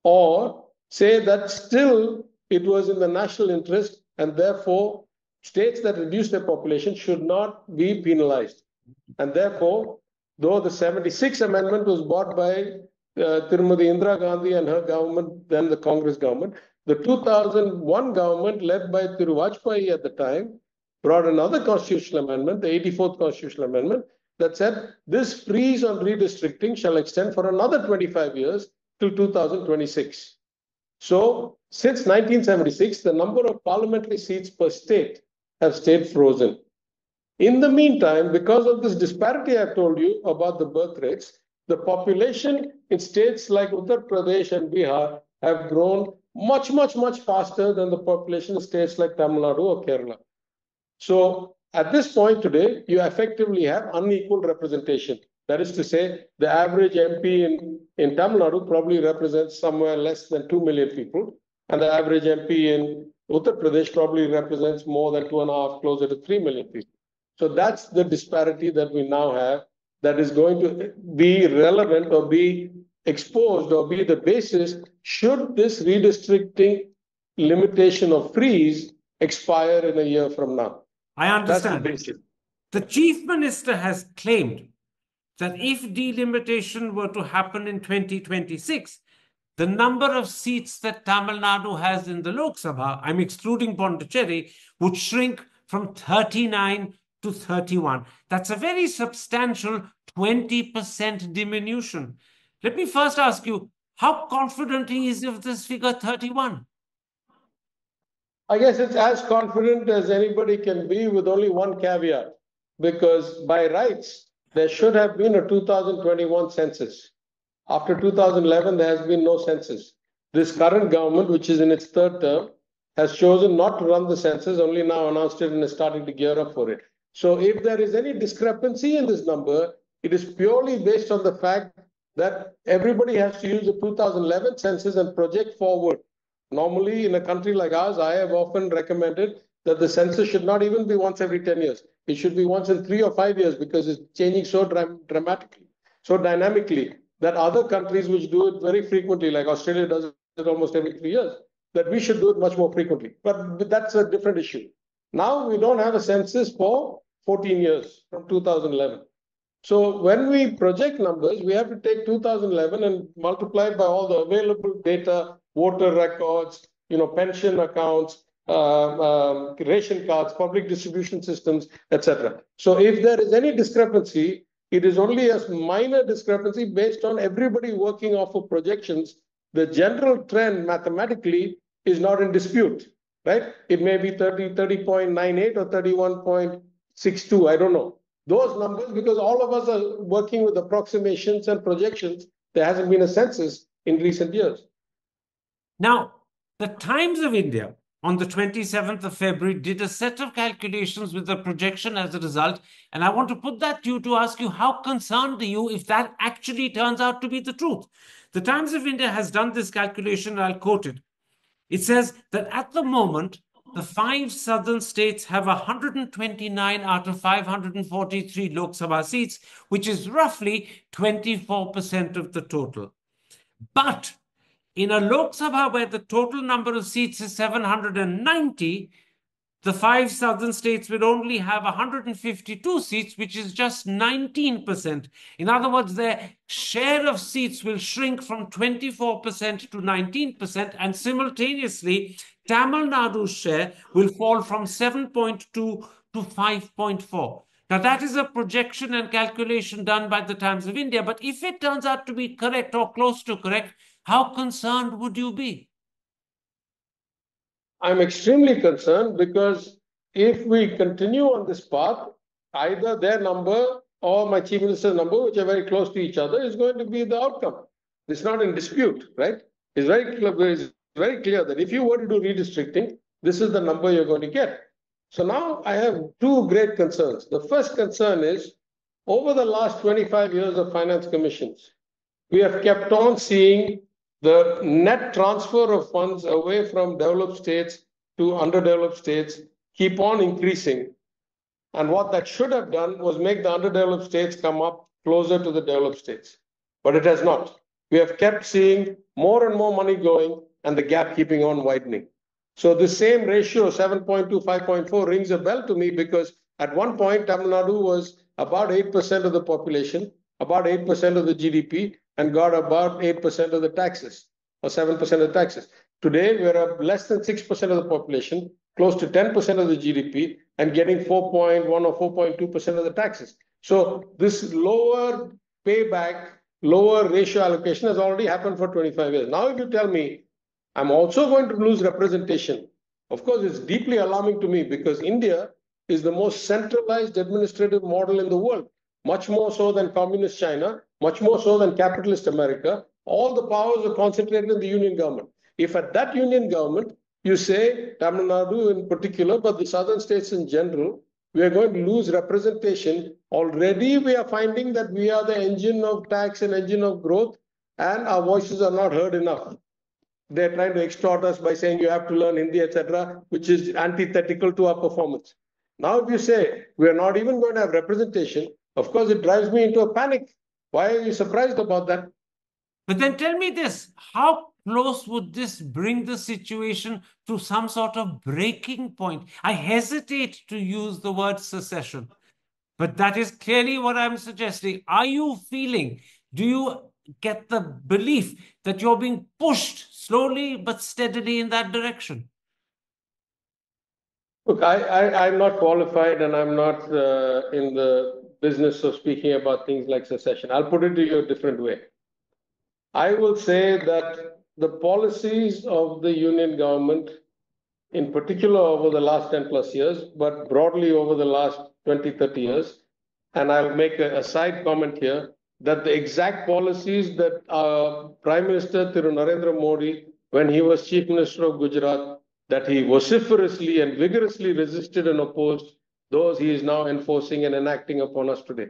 or say that still it was in the national interest and therefore states that reduce their population should not be penalized. And therefore, though the 76 amendment was brought by Tirumati Indira Gandhi and her government, then the Congress government, the 2001 government led by Thiru Vajpayee at the time brought another constitutional amendment, the 84th constitutional amendment, that said this freeze on redistricting shall extend for another 25 years till 2026. So since 1976, the number of parliamentary seats per state have stayed frozen. In the meantime, because of this disparity I've told you about the birth rates, the population in states like Uttar Pradesh and Bihar have grown much faster than the population in states like Tamil Nadu or Kerala. So at this point today, you effectively have unequal representation. That is to say, the average MP in Tamil Nadu probably represents somewhere less than 2 million people, and the average MP in Uttar Pradesh probably represents more than 2.5, closer to 3 million people. So that's the disparity that we now have that is going to be relevant or be exposed or be the basis should this redistricting limitation or freeze expire in a year from now. I understand. The Chief Minister has claimed that if delimitation were to happen in 2026, the number of seats that Tamil Nadu has in the Lok Sabha, I'm excluding Pondicherry, would shrink from 39 to 31. That's a very substantial 20% diminution. Let me first ask you, how confident he is of this figure 31? I guess it's as confident as anybody can be, with only one caveat, because by rights, there should have been a 2021 census. After 2011, there has been no census. This current government, which is in its third term, has chosen not to run the census, only now announced it and is starting to gear up for it. So if there is any discrepancy in this number, it is purely based on the fact that everybody has to use the 2011 census and project forward. Normally, in a country like ours, I have often recommended that the census should not even be once every 10 years. It should be once in 3 or 5 years, because it's changing so dramatically, so dynamically, that other countries which do it very frequently, like Australia does it almost every 3 years, that we should do it much more frequently. But that's a different issue. Now we don't have a census for 14 years from 2011. So when we project numbers, we have to take 2011 and multiply it by all the available data, voter records, pension accounts, ration cards, public distribution systems, etc. So if there is any discrepancy, it is only a minor discrepancy based on everybody working off of projections. The general trend mathematically is not in dispute, right? It may be 30.98 or 31.62, I don't know. Those numbers, because all of us are working with approximations and projections, there hasn't been a census in recent years. Now, the Times of India on the 27th of February did a set of calculations with the projection as a result, and I want to put that to you to ask you, how concerned are you if that actually turns out to be the truth? The Times of India has done this calculation, and I'll quote it. It says that at the moment, the 5 southern states have 129 out of 543 Lok Sabha seats, which is roughly 24% of the total. But in a Lok Sabha where the total number of seats is 790, the 5 southern states will only have 152 seats, which is just 19%. In other words, their share of seats will shrink from 24% to 19%, and simultaneously, Tamil Nadu's share will fall from 7.2 to 5.4. Now, that is a projection and calculation done by the Times of India, but if it turns out to be correct or close to correct, how concerned would you be? I'm extremely concerned, because if we continue on this path, either their number or my Chief Minister's number, which are very close to each other, is going to be the outcome. It's not in dispute, right? It's very clear that if you were to do redistricting, this is the number you're going to get. So now I have 2 great concerns. The first concern is, over the last 25 years of finance commissions, we have kept on seeing the net transfer of funds away from developed states to underdeveloped states keep on increasing. And what that should have done was make the underdeveloped states come up closer to the developed states. But it has not. We have kept seeing more and more money going and the gap keeping on widening. So the same ratio, 7.2, 5.4, rings a bell to me, because at one point, Tamil Nadu was about 8% of the population. about 8% of the GDP and got about 8% of the taxes or 7% of the taxes. Today, we're less than 6% of the population, close to 10% of the GDP, and getting 4.1 or 4.2% of the taxes. So this lower payback, lower ratio allocation has already happened for 25 years. Now, if you tell me I'm also going to lose representation, of course, it's deeply alarming to me because India is the most centralized administrative model in the world, much more so than communist China, much more so than capitalist America. All the powers are concentrated in the union government. If at that union government, you say, Tamil Nadu in particular, but the southern states in general, we are going to lose representation. Already we are finding that we are the engine of tax and engine of growth, and our voices are not heard enough. They're trying to extort us by saying you have to learn Hindi, etc., which is antithetical to our performance. Now, if you say we are not even going to have representation, of course, it drives me into a panic. Why are you surprised about that? But then tell me this, how close would this bring the situation to some sort of breaking point? I hesitate to use the word secession, but that is clearly what I'm suggesting. Are you feeling, do you get the belief that you're being pushed slowly but steadily in that direction? Look, I'm not qualified and I'm not in the business of speaking about things like secession. I'll put it to you a different way. I will say that the policies of the union government, in particular over the last 10 plus years, but broadly over the last 20, 30 years, and I'll make a side comment here, that the exact policies that Prime Minister Thiru Narendra Modi, when he was Chief Minister of Gujarat, that he vociferously and vigorously resisted and opposed, those he is now enforcing and enacting upon us today.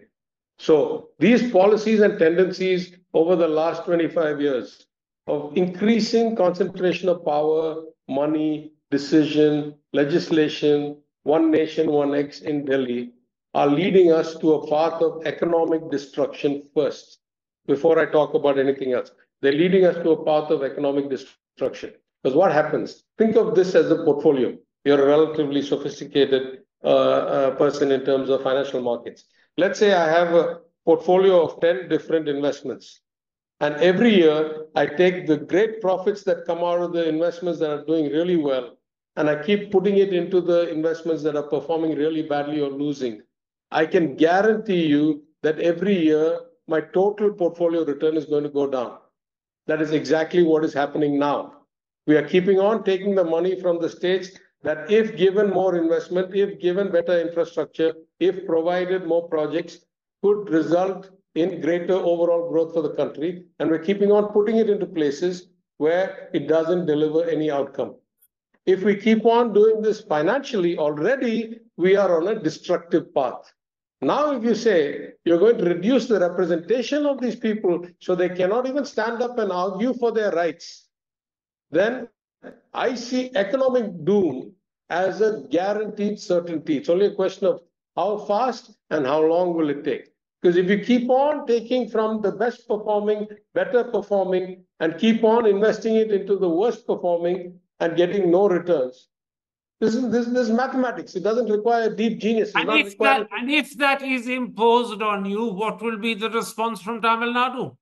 So these policies and tendencies over the last 25 years of increasing concentration of power, money, decision, legislation, one nation, one X in Delhi, are leading us to a path of economic destruction first, before I talk about anything else. They're leading us to a path of economic destruction. Because what happens? Think of this as a portfolio. You're a relatively sophisticated person in terms of financial markets. Let's say I have a portfolio of 10 different investments. And every year, I take the great profits that come out of the investments that are doing really well, and I keep putting it into the investments that are performing really badly or losing. I can guarantee you that every year, my total portfolio return is going to go down. That is exactly what is happening now. We are keeping on taking the money from the states that if given more investment, if given better infrastructure, if provided more projects, could result in greater overall growth for the country. And we're keeping on putting it into places where it doesn't deliver any outcome. If we keep on doing this financially, already we are on a destructive path. Now, if you say you're going to reduce the representation of these people so they cannot even stand up and argue for their rights, then I see economic doom as a guaranteed certainty. It's only a question of how fast and how long will it take. Because if you keep on taking from the best performing, better performing, and keep on investing it into the worst performing and getting no returns, this is mathematics. It doesn't require deep genius. And if that is imposed on you, what will be the response from Tamil Nadu?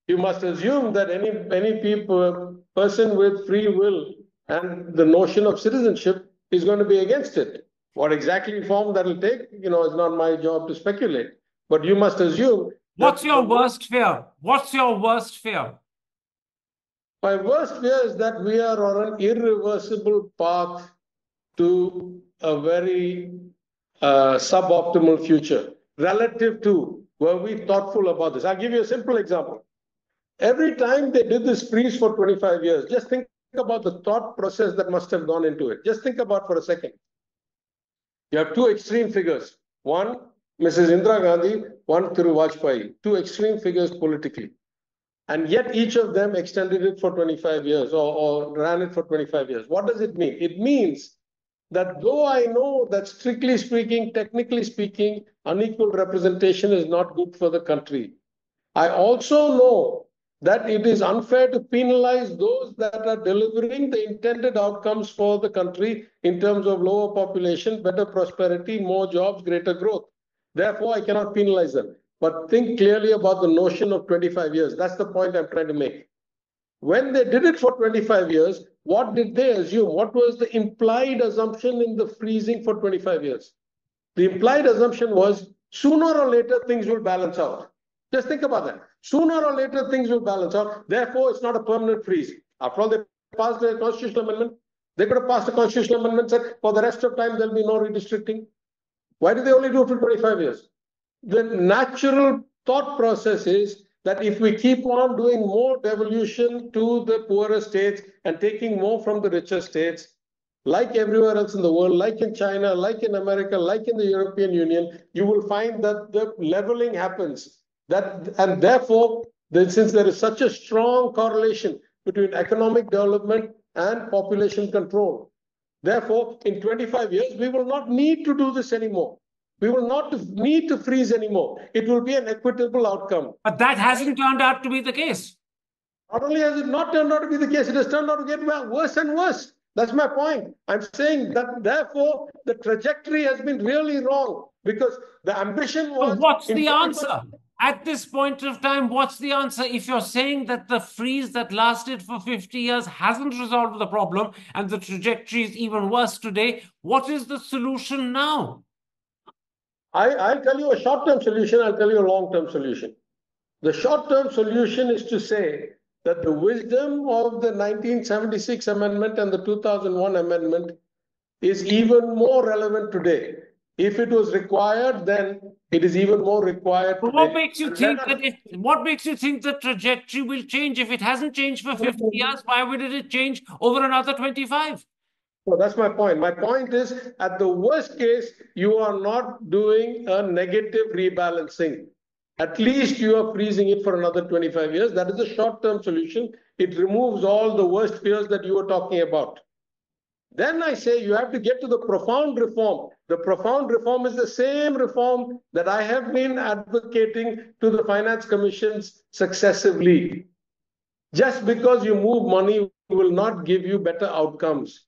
You must assume that any person with free will and the notion of citizenship is going to be against it. What exactly form that will take, is not my job to speculate. But you must assume. What's your worst fear? What's your worst fear? My worst fear is that we are on an irreversible path to a very suboptimal future relative to were we thoughtful about this. I'll give you a simple example. Every time they did this freeze for 25 years, just think about the thought process that must have gone into it. Just think about for a second. You have two extreme figures. One, Mrs. Indira Gandhi, one, Thiru Vajpayee. Two extreme figures politically. And yet each of them extended it for 25 years or ran it for 25 years. What does it mean? It means that though I know that strictly speaking, technically speaking, unequal representation is not good for the country, I also know that it is unfair to penalize those that are delivering the intended outcomes for the country in terms of lower population, better prosperity, more jobs, greater growth. Therefore, I cannot penalize them. but think clearly about the notion of 25 years. That's the point I'm trying to make. When they did it for 25 years, what did they assume? What was the implied assumption in the freezing for 25 years? The implied assumption was sooner or later things will balance out. Just think about that. Sooner or later things will balance out. Therefore, it's not a permanent freeze. After all, they passed a constitutional amendment. They could have passed a constitutional amendment that said for the rest of time there'll be no redistricting. Why did they only do it for 25 years? The natural thought process is that if we keep on doing more devolution to the poorer states and taking more from the richer states, like everywhere else in the world, like in China, like in America, like in the European Union, you will find that the leveling happens. And therefore, since there is such a strong correlation between economic development and population control, therefore, in 25 years, we will not need to do this anymore. We will not need to freeze anymore. It will be an equitable outcome. But that hasn't turned out to be the case. Not only has it not turned out to be the case, it has turned out to get worse and worse. That's my point. I'm saying that, therefore, the trajectory has been really wrong because the ambition was... But what's the answer? At this point of time, what's the answer? If you're saying that the freeze that lasted for 50 years hasn't resolved the problem and the trajectory is even worse today, what is the solution now? I'll tell you a short-term solution. I'll tell you a long-term solution. The short-term solution is to say that the wisdom of the 1976 amendment and the 2001 amendment is even more relevant today. If it was required, then it is even more required today. What makes you think what makes you think the trajectory will change? If it hasn't changed for 50 years, why would it change over another 25? So that's my point. My point is, at the worst case, you are not doing a negative rebalancing. At least you are freezing it for another 25 years. That is a short-term solution. It removes all the worst fears that you were talking about. Then I say you have to get to the profound reform. The profound reform is the same reform that I have been advocating to the finance commissions successively. Just because you move money will not give you better outcomes.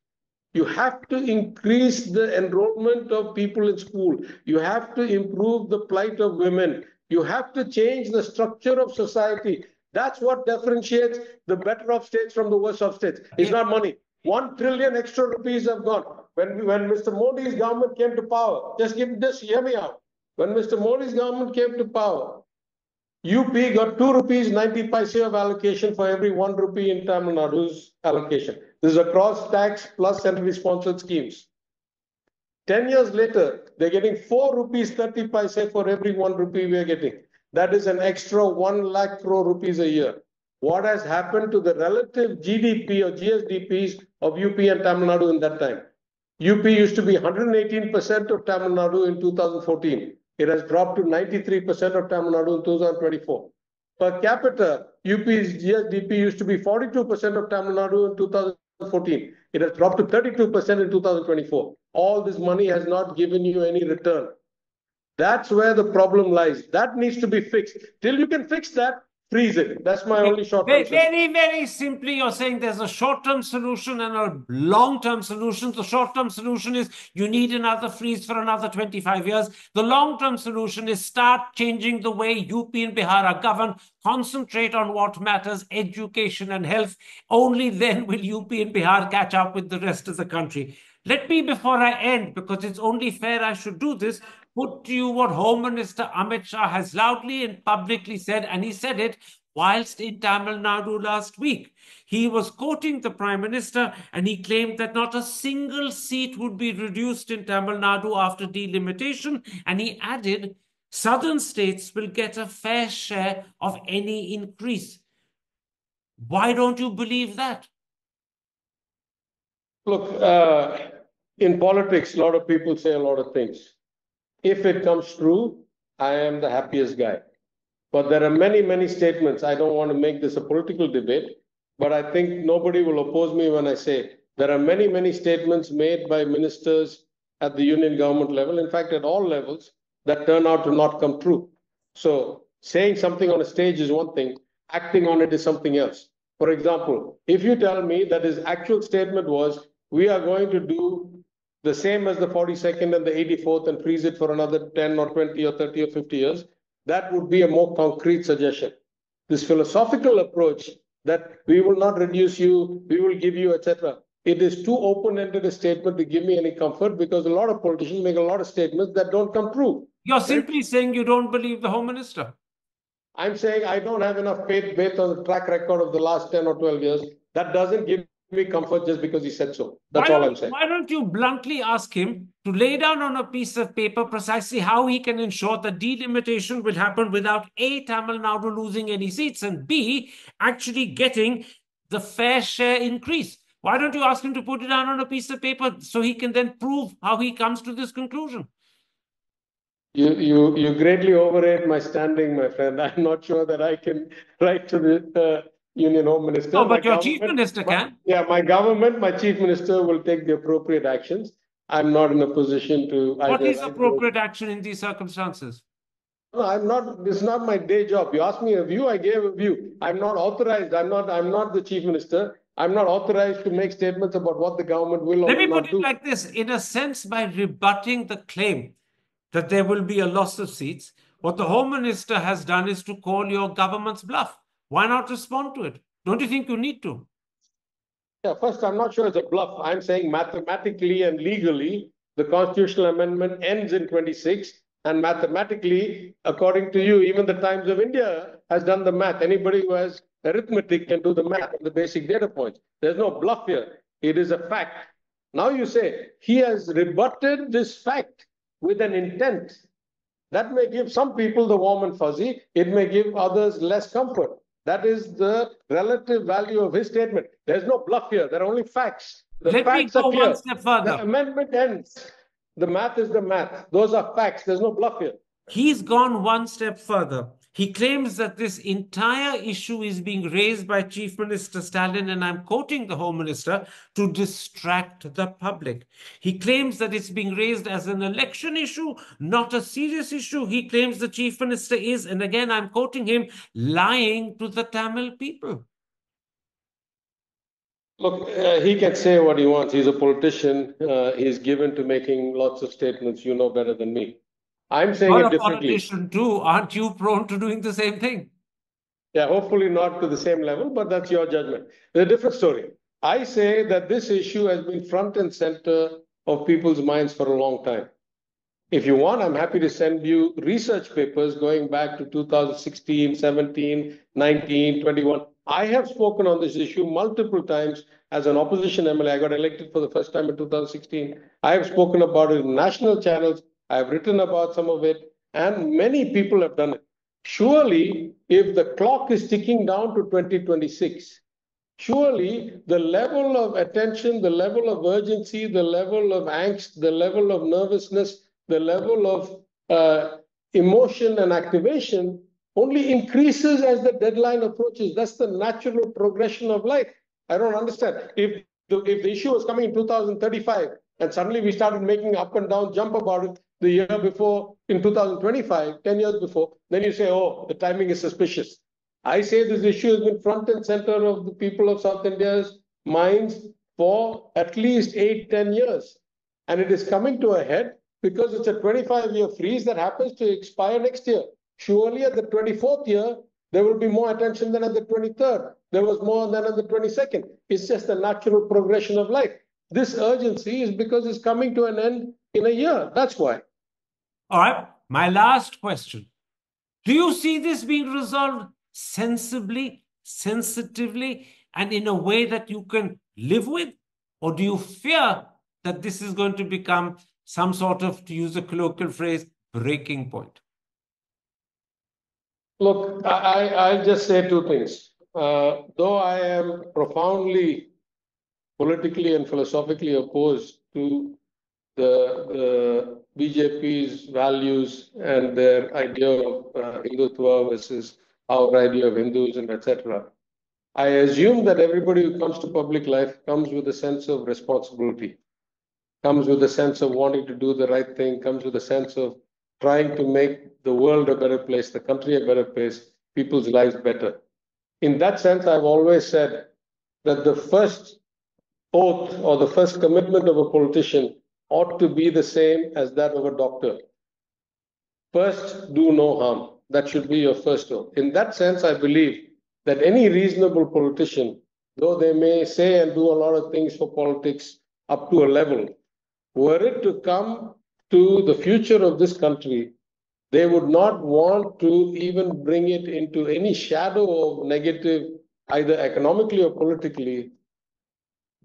You have to increase the enrollment of people in school. You have to improve the plight of women. You have to change the structure of society. That's what differentiates the better off states from the worse off states. It's not money. 1 trillion extra rupees have gone. When Mr. Modi's government came to power, just hear me out. When Mr. Modi's government came to power, UP got 2 rupees 90 paise of allocation for every 1 rupee in Tamil Nadu's allocation. This is across tax plus centrally sponsored schemes. 10 years later, they're getting 4 rupees 30 paise for every 1 rupee we are getting. That is an extra 1 lakh crore rupees a year. What has happened to the relative GDP or GSDPs of UP and Tamil Nadu in that time? UP used to be 118% of Tamil Nadu in 2014. It has dropped to 93% of Tamil Nadu in 2024. Per capita, UP's GSDP used to be 42% of Tamil Nadu in 2014. It has dropped to 32% in 2024. All this money has not given you any return. That's where the problem lies. That needs to be fixed. Till you can fix that, freeze it. That's my only short-term solution. Very, very simply, you're saying there's a short-term solution and a long-term solution. The short-term solution is you need another freeze for another 25 years. The long-term solution is start changing the way UP and Bihar are governed. Concentrate on what matters, education and health. Only then will UP and Bihar catch up with the rest of the country. Let me, before I end, because it's only fair I should do this, put to you what Home Minister Amit Shah has loudly and publicly said, and he said it whilst in Tamil Nadu last week. He was quoting the Prime Minister and he claimed that not a single seat would be reduced in Tamil Nadu after delimitation, and he added, southern states will get a fair share of any increase. Why don't you believe that? Look, in politics, a lot of people say a lot of things. If it comes true, I am the happiest guy. But there are many, many statements. I don't want to make this a political debate, but I think nobody will oppose me when I say there are many, many statements made by ministers at the union government level, in fact, at all levels, that turn out to not come true. So saying something on a stage is one thing, acting on it is something else. For example, if you tell me that his actual statement was, we are going to do the same as the 42nd and the 84th and freeze it for another 10 or 20 or 30 or 50 years, that would be a more concrete suggestion. This philosophical approach that we will not reduce you, we will give you, etc. It is too open-ended a statement to give me any comfort, because a lot of politicians make a lot of statements that don't come true. You're simply saying you don't believe the Home Minister. I'm saying I don't have enough faith based on the track record of the last 10 or 12 years. That doesn't give me comfort just because he said so. That's all I'm saying. Why don't you bluntly ask him to lay down on a piece of paper precisely how he can ensure that delimitation will happen without A, Tamil Nadu losing any seats, and B, actually getting the fair share increase? Why don't you ask him to put it down on a piece of paper so he can then prove how he comes to this conclusion? You greatly overrate my standing, my friend. I'm not sure that I can write to the Union Home Minister. No, but your Chief Minister can. Yeah, my government, my Chief Minister will take the appropriate actions. I'm not in a position to... What is appropriate action in these circumstances? No, I'm not. This is not my day job. You asked me a view, I gave a view. I'm not authorized. I'm not the Chief Minister. I'm not authorized to make statements about what the government will or will not do. Let me put it like this. In a sense, by rebutting the claim that there will be a loss of seats, what the Home Minister has done is to call your government's bluff. Why not respond to it? Don't you think you need to? Yeah, first, I'm not sure it's a bluff. I'm saying mathematically and legally, the constitutional amendment ends in 26. And mathematically, according to you, even the Times of India has done the math. Anybody who has arithmetic can do the math, the basic data points. There's no bluff here. It is a fact. Now you say he has rebutted this fact with an intent. That may give some people the warm and fuzzy. It may give others less comfort. That is the relative value of his statement. There's no bluff here. There are only facts. The facts are clear. One step further. The amendment ends. The math is the math. Those are facts. There's no bluff here. He's gone one step further. He claims that this entire issue is being raised by Chief Minister Stalin, and I'm quoting the Home Minister, to distract the public. He claims that it's being raised as an election issue, not a serious issue. He claims the Chief Minister is, and again I'm quoting him, lying to the Tamil people. Look, he can say what he wants. He's a politician. He's given to making lots of statements. You know better than me. I'm saying it differently. You're a politician too. Aren't you prone to doing the same thing? Yeah, hopefully not to the same level, but that's your judgment. It's a different story. I say that this issue has been front and center of people's minds for a long time. If you want, I'm happy to send you research papers going back to 2016, 17, 19, 21. I have spoken on this issue multiple times as an opposition MLA. I got elected for the first time in 2016. I have spoken about it in national channels. I have written about some of it, and many people have done it. Surely, if the clock is ticking down to 2026, surely the level of attention, the level of urgency, the level of angst, the level of nervousness, the level of emotion and activation only increases as the deadline approaches. That's the natural progression of life. I don't understand. If the issue was coming in 2035 and suddenly we started making up and down jump about it the year before in 2025, 10 years before, then you say, oh, the timing is suspicious. I say this issue has been front and center of the people of South India's minds for at least 8-10 years. And it is coming to a head because it's a 25-year freeze that happens to expire next year. Surely at the 24th year, there will be more attention than at the 23rd. There was more than at the 22nd. It's just the natural progression of life. This urgency is because it's coming to an end in a year. That's why. All right. My last question. Do you see this being resolved sensibly, sensitively, and in a way that you can live with? Or do you fear that this is going to become some sort of, to use a colloquial phrase, breaking point? Look, I'll just say two things. Though I am profoundly politically and philosophically opposed to the BJP's values and their idea of Hindutva versus our idea of Hindus and etc., I assume that everybody who comes to public life comes with a sense of responsibility, comes with a sense of wanting to do the right thing, comes with a sense of trying to make the world a better place, the country a better place, people's lives better. In that sense, I've always said that the first oath or the first commitment of a politician ought to be the same as that of a doctor. First, do no harm. that should be your first oath. In that sense, I believe that any reasonable politician, though they may say and do a lot of things for politics up to a level, were it to come to the future of this country, they would not want to even bring it into any shadow of negative, either economically or politically,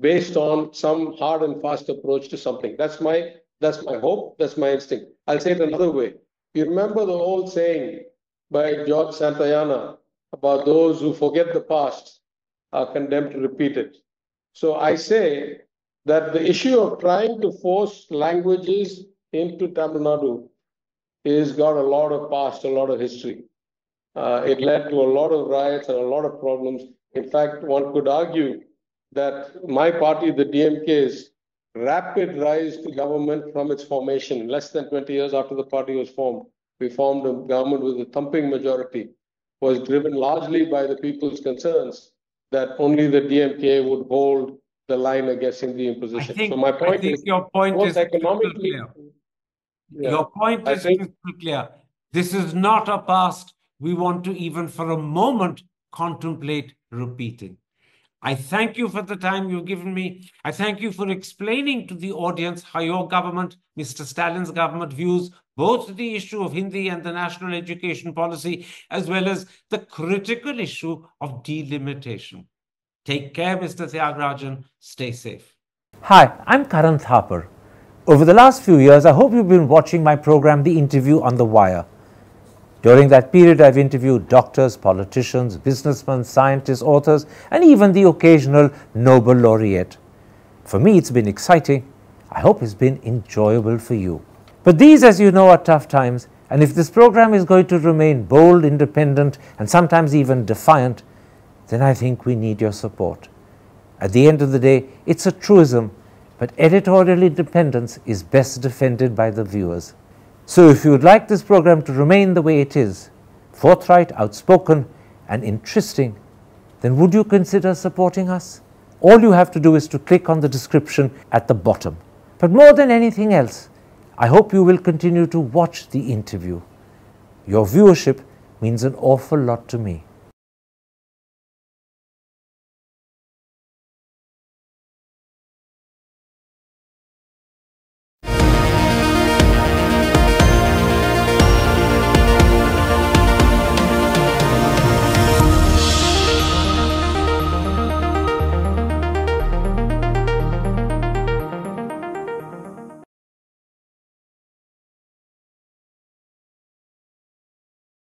based on some hard and fast approach to something. That's my hope, that's my instinct. I'll say it another way. You remember the old saying by George Santayana about those who forget the past are condemned to repeat it. So I say that the issue of trying to force languages into Tamil Nadu has got a lot of past, a lot of history. It led to a lot of riots and a lot of problems. In fact, one could argue that my party, the DMK's rapid rise to government from its formation, less than 20 years after the party was formed, we formed a government with a thumping majority, was driven largely by the people's concerns that only the DMK would hold the line against Hindi imposition. So my point is, your point is economically clear. Yeah, your point is crystal clear. This is not a past we want to even for a moment contemplate repeating. I thank you for the time you've given me. I thank you for explaining to the audience how your government, Mr. Stalin's government, views both the issue of Hindi and the national education policy, as well as the critical issue of delimitation. Take care, Mr. Thiaga Rajan. Stay safe. Hi, I'm Karan Thapar. Over the last few years, I hope you've been watching my program, The Interview on the Wire. During that period, I've interviewed doctors, politicians, businessmen, scientists, authors, and even the occasional Nobel laureate. For me, it's been exciting. I hope it's been enjoyable for you. But these, as you know, are tough times, and if this program is going to remain bold, independent, and sometimes even defiant, then I think we need your support. At the end of the day, it's a truism, but editorial independence is best defended by the viewers. So if you would like this program to remain the way it is, forthright, outspoken, and interesting, then would you consider supporting us? All you have to do is to click on the description at the bottom. But more than anything else, I hope you will continue to watch The Interview. Your viewership means an awful lot to me.